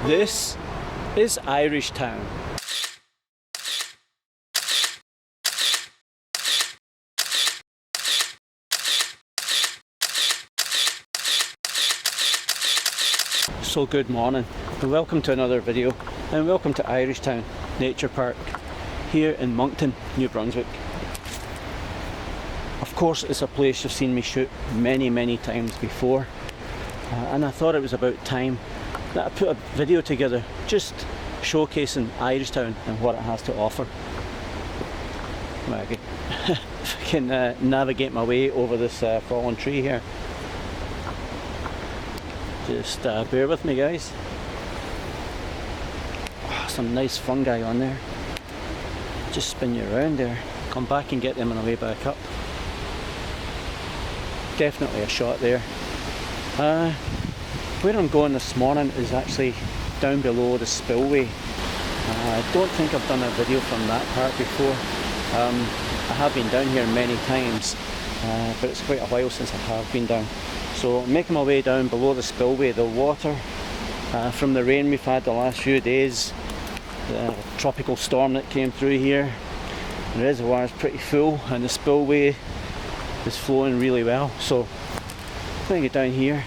This is Irishtown. So good morning and welcome to another video, and welcome to Irishtown Nature Park here in Moncton, New Brunswick. Of course it's a place you've seen me shoot many times before, and I thought it was about time that I put a video together just showcasing Irishtown and what it has to offer. Well, if I can navigate my way over this fallen tree here. Just bear with me, guys. Oh, some nice fungi on there. Just spin you around there. Come back and get them on the way back up. Definitely a shot there. Where I'm going this morning is actually down below the spillway. I don't think I've done a video from that part before. I have been down here many times, but it's quite a while since I have been down. So I'm making my way down below the spillway. The water from the rain we've had the last few days, the tropical storm that came through here, the reservoir is pretty full and the spillway is flowing really well. So I'm going to get down here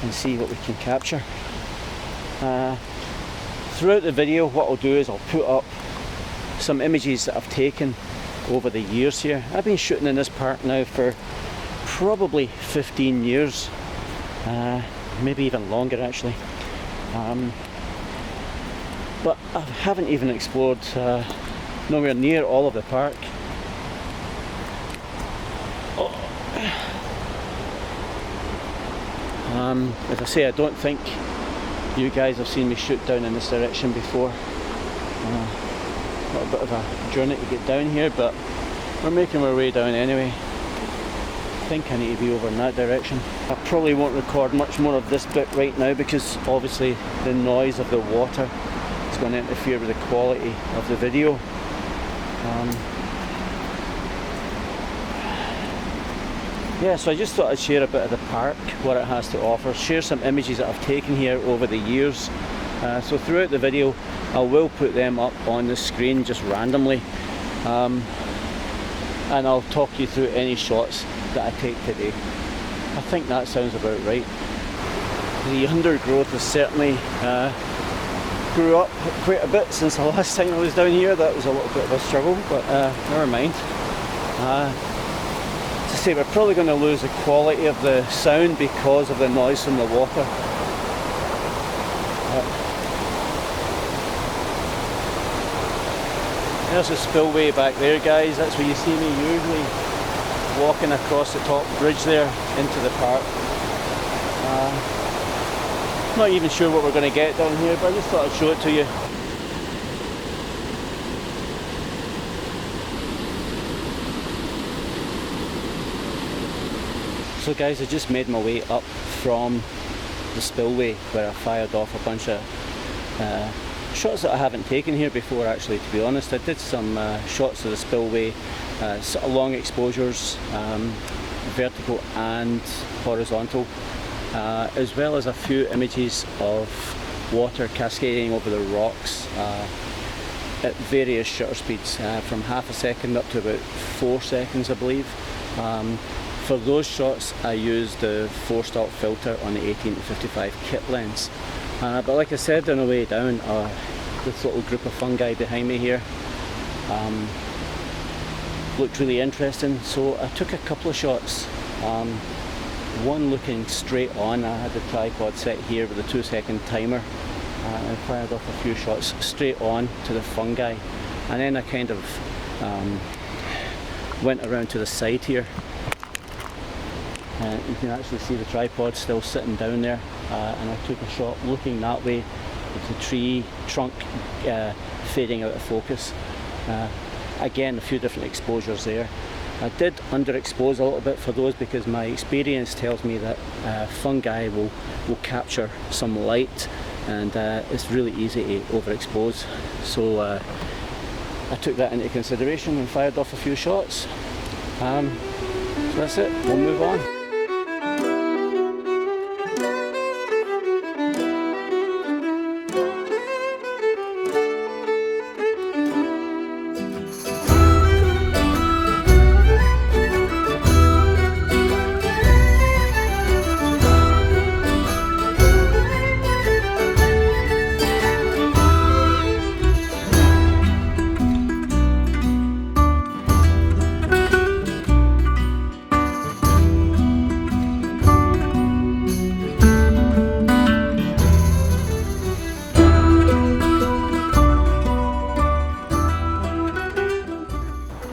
and see what we can capture. Throughout the video what I'll do is I'll put up some images that I've taken over the years here. I've been shooting in this park now for probably 15 years, maybe even longer actually, but I haven't even explored nowhere near all of the park. As I say, I don't think you guys have seen me shoot down in this direction before. Got a bit of a journey to get down here, but we're making our way down anyway. I think I need to be over in that direction. I probably won't record much more of this bit right now because obviously the noise of the water is going to interfere with the quality of the video. Yeah, so I just thought I'd share a bit of the park, what it has to offer, share some images that I've taken here over the years. So throughout the video I will put them up on the screen just randomly, and I'll talk you through any shots that I take today. I think that sounds about right. The undergrowth has certainly grew up quite a bit since the last time I was down here. That was a little bit of a struggle, but never mind. To say, we're probably going to lose the quality of the sound because of the noise from the water. There's a spillway back there, guys. That's where you see me usually walking across the top bridge there into the park. Not even sure what we're going to get down here, but I just thought I'd show it to you. So guys, I just made my way up from the spillway where I fired off a bunch of shots that I haven't taken here before actually, to be honest. I did some shots of the spillway, sort of long exposures, vertical and horizontal, as well as a few images of water cascading over the rocks at various shutter speeds, from half a second up to about 4 seconds I believe. For those shots I used the 4-stop filter on the 18-55 kit lens. But like I said on the way down, this little group of fungi behind me here looked really interesting, so I took a couple of shots. One looking straight on. I had the tripod set here with a 2-second timer, and I fired off a few shots straight on to the fungi, and then I kind of went around to the side here. You can actually see the tripod still sitting down there, and I took a shot looking that way with the tree trunk fading out of focus. Again, a few different exposures there. I did underexpose a little bit for those because my experience tells me that fungi will capture some light, and it's really easy to overexpose. So I took that into consideration and fired off a few shots. So that's it, we'll move on.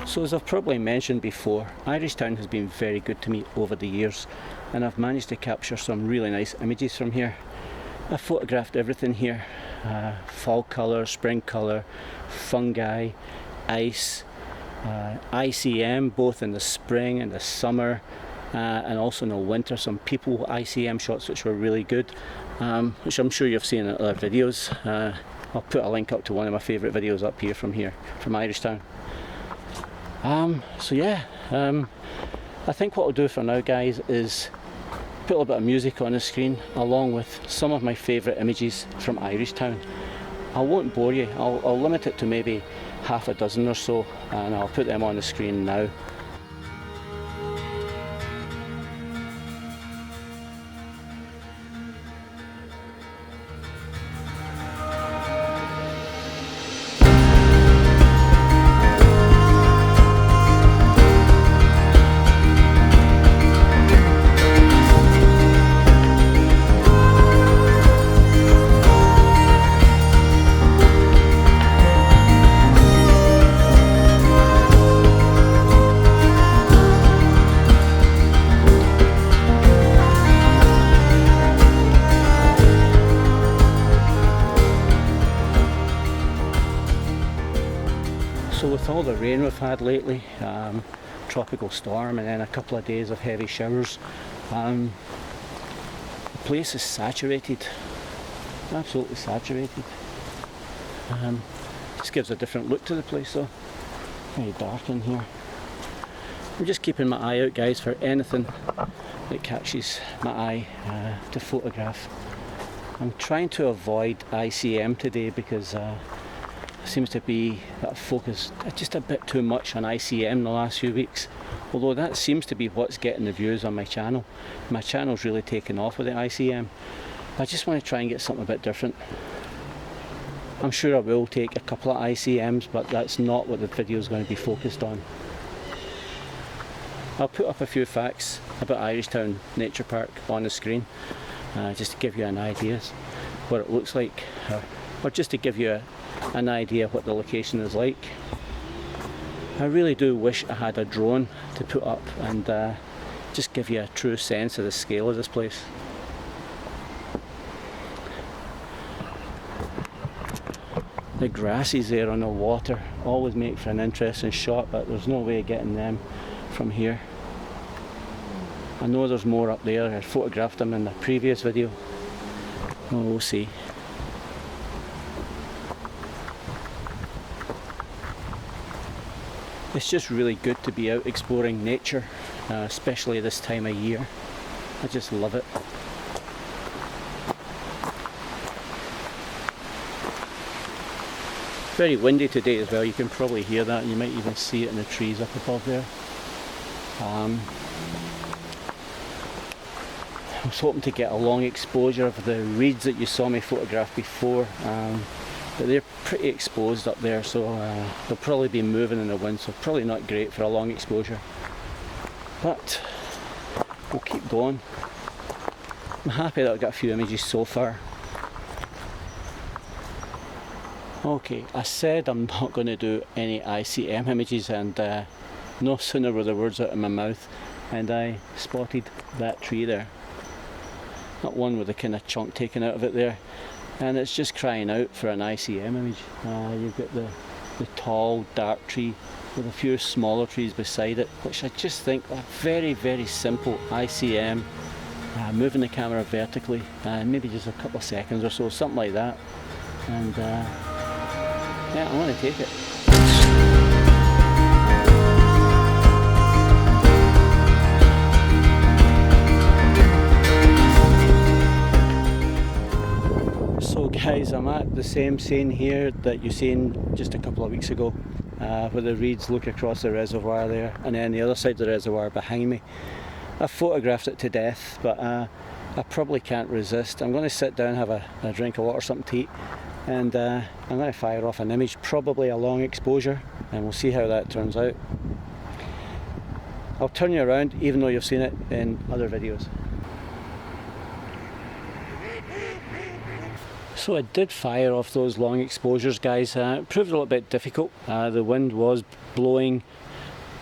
So as I've probably mentioned before, Irishtown has been very good to me over the years, and I've managed to capture some really nice images from here. I've photographed everything here, fall colour, spring colour, fungi, ice, ICM both in the spring and the summer, and also in the winter, some people ICM shots which were really good, which I'm sure you've seen in other videos. I'll put a link up to one of my favourite videos up here from Irishtown. So yeah, I think what I'll do for now, guys, is put a little bit of music on the screen along with some of my favourite images from Irishtown. I won't bore you, I'll limit it to maybe half a dozen or so, and I'll put them on the screen now. So with all the rain we've had lately, tropical storm and then a couple of days of heavy showers, the place is saturated, absolutely saturated. Just gives a different look to the place though, very dark in here. I'm just keeping my eye out, guys, for anything that catches my eye to photograph. I'm trying to avoid ICM today because seems to be focused just a bit too much on ICM the last few weeks, although that seems to be what's getting the views on my channel. My channel's really taken off with the ICM. I just want to try and get something a bit different. I'm sure I will take a couple of ICMs, but that's not what the video is going to be focused on. I'll put up a few facts about Irishtown Nature Park on the screen, just to give you an idea what it looks like, or just to give you an idea what the location is like. I really do wish I had a drone to put up and just give you a true sense of the scale of this place. The grasses there on the water always make for an interesting shot, but there's no way of getting them from here. I know there's more up there. I photographed them in the previous video. Oh, we'll see. It's just really good to be out exploring nature, especially this time of year. I just love it. Very windy today as well, you can probably hear that, and you might even see it in the trees up above there. I was hoping to get a long exposure of the reeds that you saw me photograph before, but they're pretty exposed up there, so they'll probably be moving in the wind, so probably not great for a long exposure. But we'll keep going. I'm happy that I've got a few images so far. Okay, I said I'm not going to do any ICM images, and no sooner were the words out of my mouth and I spotted that tree there. That one with the kind of chunk taken out of it there, and it's just crying out for an ICM image. You've got the tall dark tree with a few smaller trees beside it, which I just think a very, very simple ICM, moving the camera vertically, maybe just a couple of seconds or so, something like that, and yeah, I'm going to take it. guys, I'm at the same scene here that you seen just a couple of weeks ago, where the reeds look across the reservoir there, and then the other side of the reservoir behind me. I photographed it to death, but I probably can't resist. I'm going to sit down, have a drink of water, something to eat, and I'm going to fire off an image, probably a long exposure, and we'll see how that turns out. I'll turn you around even though you've seen it in other videos. So I did fire off those long exposures, guys. It proved a little bit difficult. The wind was blowing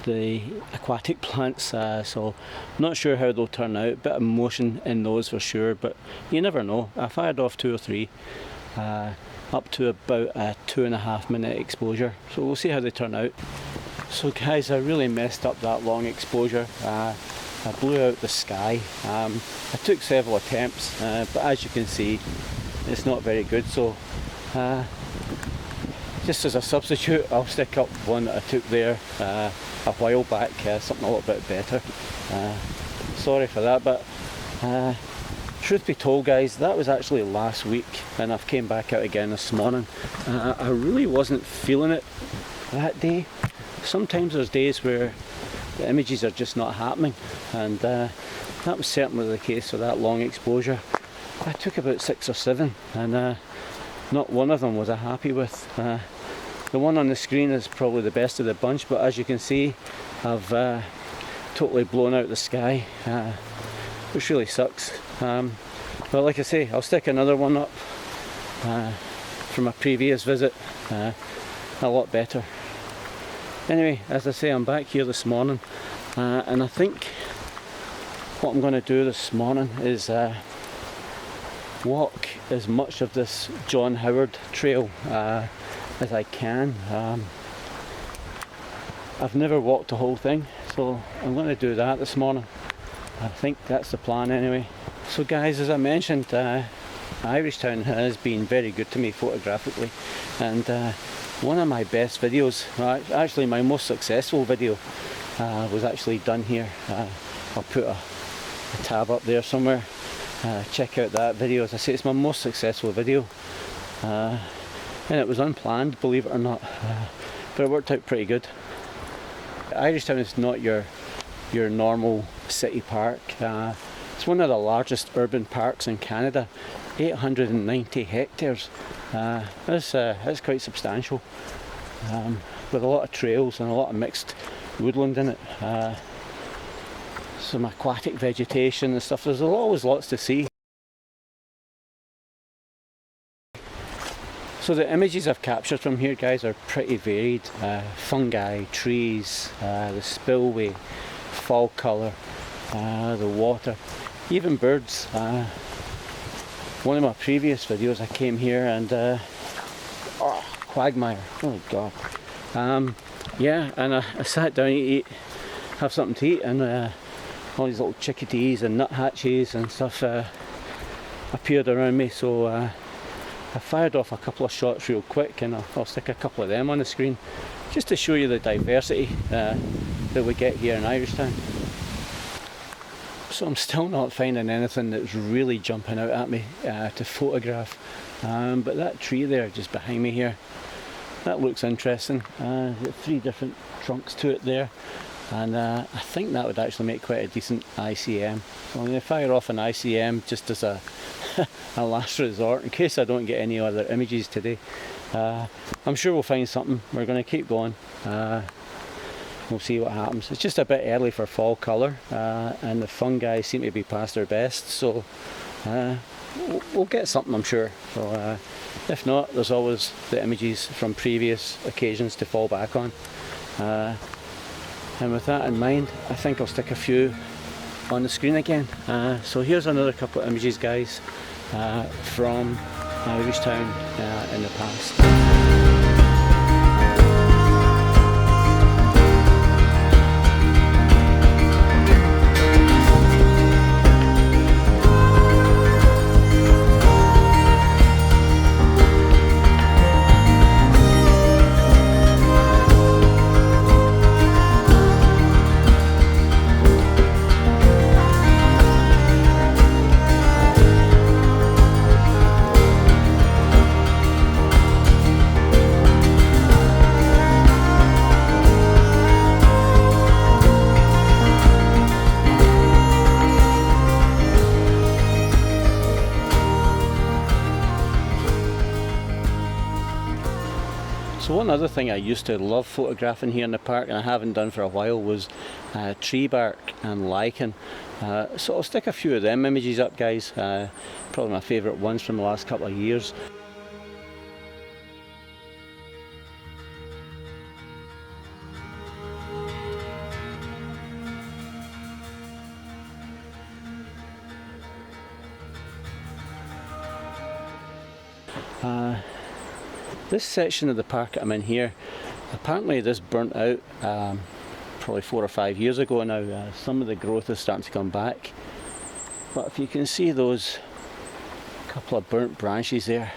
the aquatic plants, so not sure how they'll turn out. Bit of motion in those for sure, but you never know. I fired off 2 or 3 up to about a 2.5 minute exposure, so we'll see how they turn out. So guys, I really messed up that long exposure. I blew out the sky. I took several attempts, but as you can see, it's not very good. So just as a substitute, I'll stick up one that I took there a while back, something a little bit better. Sorry for that, but truth be told, guys, that was actually last week, and I've came back out again this morning. I really wasn't feeling it that day. Sometimes there's days where the images are just not happening, and that was certainly the case for that long exposure. I took about 6 or 7, and not one of them was I happy with. The one on the screen is probably the best of the bunch, but as you can see, I've totally blown out the sky, which really sucks. But like I say, I'll stick another one up from a previous visit, a lot better. Anyway, as I say, I'm back here this morning, and I think what I'm going to do this morning is walk as much of this John Howard trail as I can. I've never walked the whole thing, so I'm going to do that this morning. I think that's the plan anyway. So guys, as I mentioned, Irishtown has been very good to me photographically, and one of my best videos, actually my most successful video, was actually done here. I'll put a tab up there somewhere. Check out that video. As I say, it's my most successful video, and it was unplanned, believe it or not, but it worked out pretty good. Irishtown is not your normal city park. It's one of the largest urban parks in Canada, 890 hectares. That's quite substantial, with a lot of trails and a lot of mixed woodland in it. Some aquatic vegetation and stuff. There's always lots to see. So the images I've captured from here, guys, are pretty varied. Fungi, trees, the spillway, fall colour, the water, even birds. One of my previous videos I came here and quagmire, oh god. Yeah, and I sat down to eat, have something to eat, and all these little chickadees and nuthatches and stuff appeared around me, so I fired off a couple of shots real quick, and I'll stick a couple of them on the screen just to show you the diversity that we get here in Irishtown. So I'm still not finding anything that's really jumping out at me to photograph, but that tree there just behind me here, that looks interesting. Got 3 different trunks to it there, and I think that would actually make quite a decent ICM. So I'm going to fire off an ICM just as a last resort in case I don't get any other images today. I'm sure we'll find something. We're going to keep going. We'll see what happens. It's just a bit early for fall colour, and the fungi seem to be past their best, so we'll get something, I'm sure. So if not, there's always the images from previous occasions to fall back on. And with that in mind, I think I'll stick a few on the screen again. So here's another couple of images, guys, from Irishtown in the past. One other thing I used to love photographing here in the park, and I haven't done for a while, was tree bark and lichen. So I'll stick a few of them images up, guys. Probably my favourite ones from the last couple of years. This section of the park I'm in here, apparently this burnt out probably 4 or 5 years ago now. Some of the growth is starting to come back, but if you can see those couple of burnt branches there,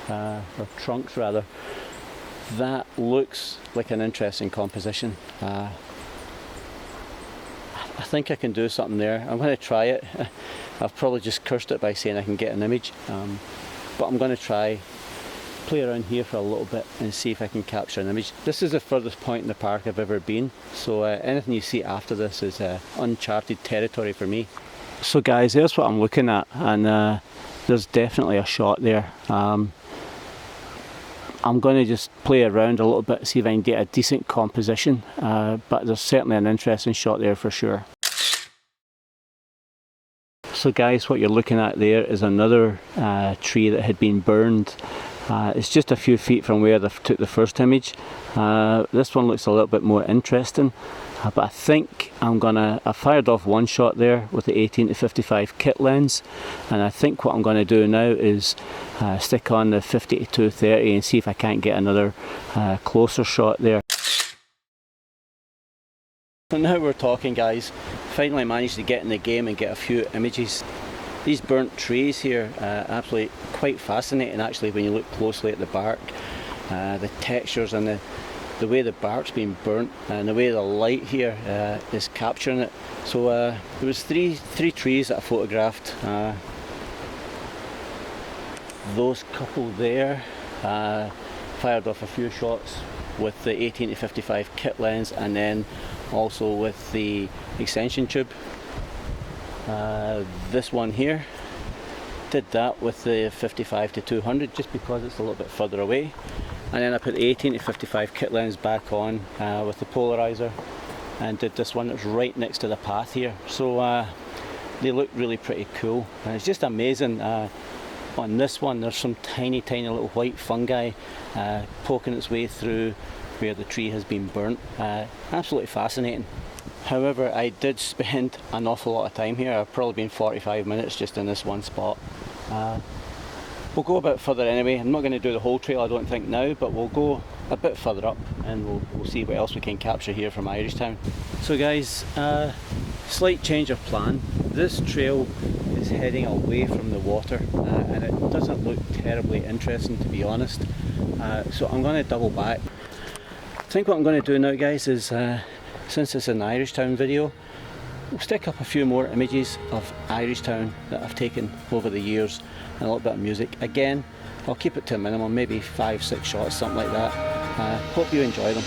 or trunks rather, that looks like an interesting composition. I think I can do something there. I'm going to try it. I've probably just cursed it by saying I can get an image, but I'm going to try play around here for a little bit and see if I can capture an image. This is the furthest point in the park I've ever been, so anything you see after this is uncharted territory for me. So guys, there's what I'm looking at, and there's definitely a shot there. I'm going to just play around a little bit, see if I can get a decent composition, but there's certainly an interesting shot there for sure. So guys, what you're looking at there is another tree that had been burned. It's just a few feet from where they took the first image. This one looks a little bit more interesting, but I think I fired off one shot there with the 18-55 kit lens, and I think what I'm going to do now is stick on the 50-230 and see if I can't get another closer shot there. So now we're talking, guys. Finally managed to get in the game and get a few images. These burnt trees here, absolutely quite fascinating actually when you look closely at the bark. The textures and the way the bark's been burnt and the way the light here is capturing it. So there was three trees that I photographed. Those couple there, fired off a few shots with the 18-55 kit lens, and then also with the extension tube. This one here, did that with the 55-200 just because it's a little bit further away, and then I put the 18-55 kit lens back on with the polarizer and did this one that's right next to the path here. So they look really pretty cool, and it's just amazing. On this one there's some tiny little white fungi poking its way through where the tree has been burnt. Absolutely fascinating. However, I did spend an awful lot of time here. I've probably been 45 minutes just in this one spot. We'll go a bit further anyway. I'm not going to do the whole trail I don't think now, but we'll go a bit further up and we'll see what else we can capture here from Irishtown. So guys, slight change of plan. This trail is heading away from the water and it doesn't look terribly interesting, to be honest. So I'm going to double back. I think what I'm going to do now, guys, is since it's an Irishtown video, we'll stick up a few more images of Irishtown that I've taken over the years and a little bit of music. Again, I'll keep it to a minimum, maybe 5-6 shots, something like that. Hope you enjoy them.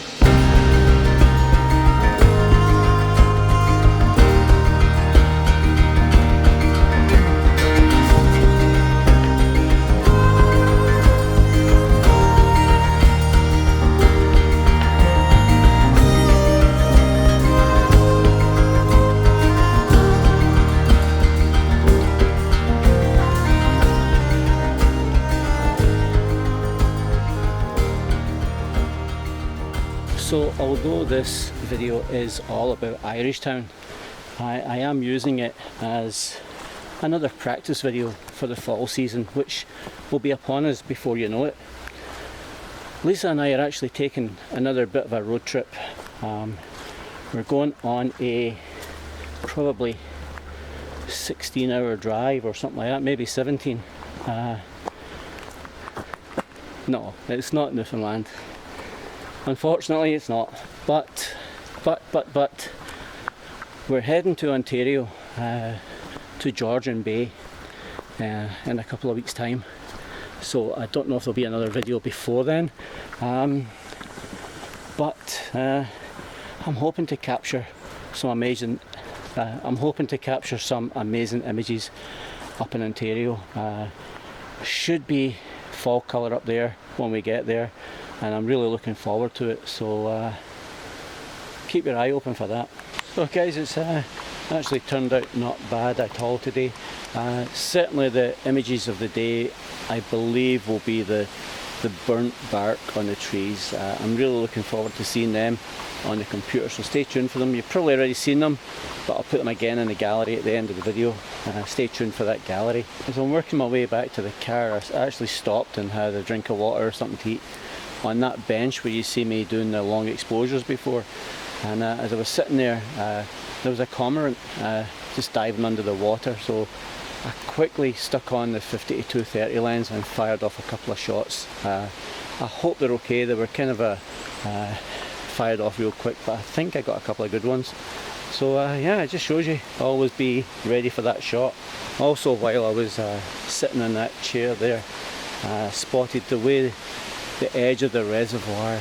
So although this video is all about Irishtown, I am using it as another practice video for the fall season, which will be upon us before you know it. Lisa and I are actually taking another bit of a road trip. We're going on a probably 16-hour drive or something like that, maybe 17. No, it's not Newfoundland. Unfortunately it's not, but we're heading to Ontario, to Georgian Bay in a couple of weeks time, so I don't know if there'll be another video before then, but I'm hoping to capture some amazing images up in Ontario. Should be fall colour up there when we get there. and I'm really looking forward to it, so keep your eye open for that. So guys, it's actually turned out not bad at all today. Certainly the images of the day, I believe, will be the burnt bark on the trees. I'm really looking forward to seeing them on the computer, so stay tuned for them. You've probably already seen them, but I'll put them again in the gallery at the end of the video. Stay tuned for that gallery. As I'm working my way back to the car, I actually stopped and had a drink of water or something to eat on that bench where you see me doing the long exposures before. And as I was sitting there, there was a cormorant just diving under the water, so I quickly stuck on the 50-230 lens and fired off a couple of shots. I hope they're okay. They were kind of fired off real quick, but I think I got a couple of good ones. So yeah, it just shows you, always be ready for that shot. Also, while I was sitting in that chair there, spotted the way the edge of the reservoir,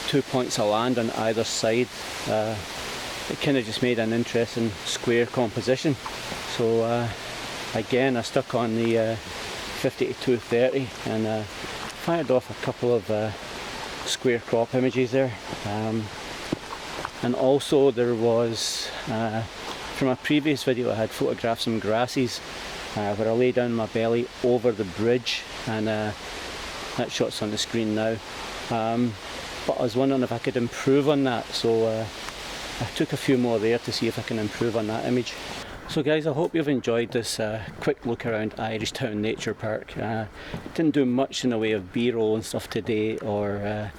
2 points of land on either side. It kind of just made an interesting square composition. So again, I stuck on the 50-230 and fired off a couple of square crop images there. And also there was, from a previous video, I had photographed some grasses where I lay down my belly over the bridge, and that shot's on the screen now. But I was wondering if I could improve on that, so I took a few more there to see if I can improve on that image. So guys, I hope you've enjoyed this quick look around Irishtown Nature Park. Didn't do much in the way of b-roll and stuff today, or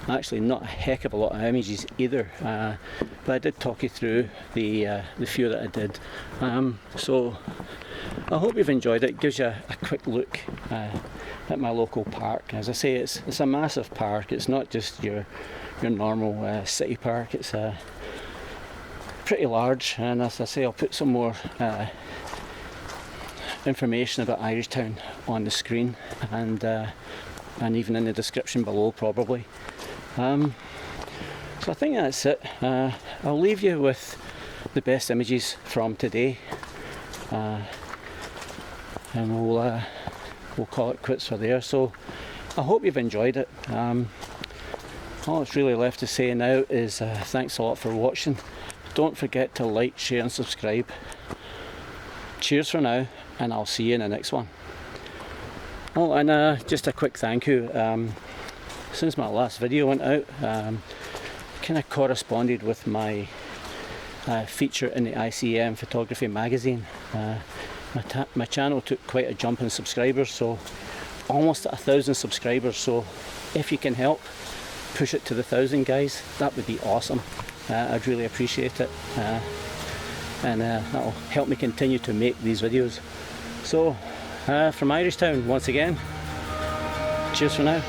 actually not a heck of a lot of images either, but I did talk you through the few that I did. So I hope you've enjoyed it. It gives you a quick look at my local park. As I say, it's a massive park. It's not just your normal city park. It's pretty large, and as I say, I'll put some more information about Irishtown on the screen, and even in the description below probably. So I think that's it. I'll leave you with the best images from today, and we'll call it quits for there. So I hope you've enjoyed it. All that's really left to say now is thanks a lot for watching. Don't forget to like, share and subscribe. Cheers for now, and I'll see you in the next one. Oh, and just a quick thank you. Since my last video went out, kind of corresponded with my feature in the ICM photography magazine. My channel took quite a jump in subscribers, so almost at 1,000 subscribers. So if you can help push it to the 1,000, guys, that would be awesome. I'd really appreciate it, and that'll help me continue to make these videos. So from Irishtown once again, cheers for now.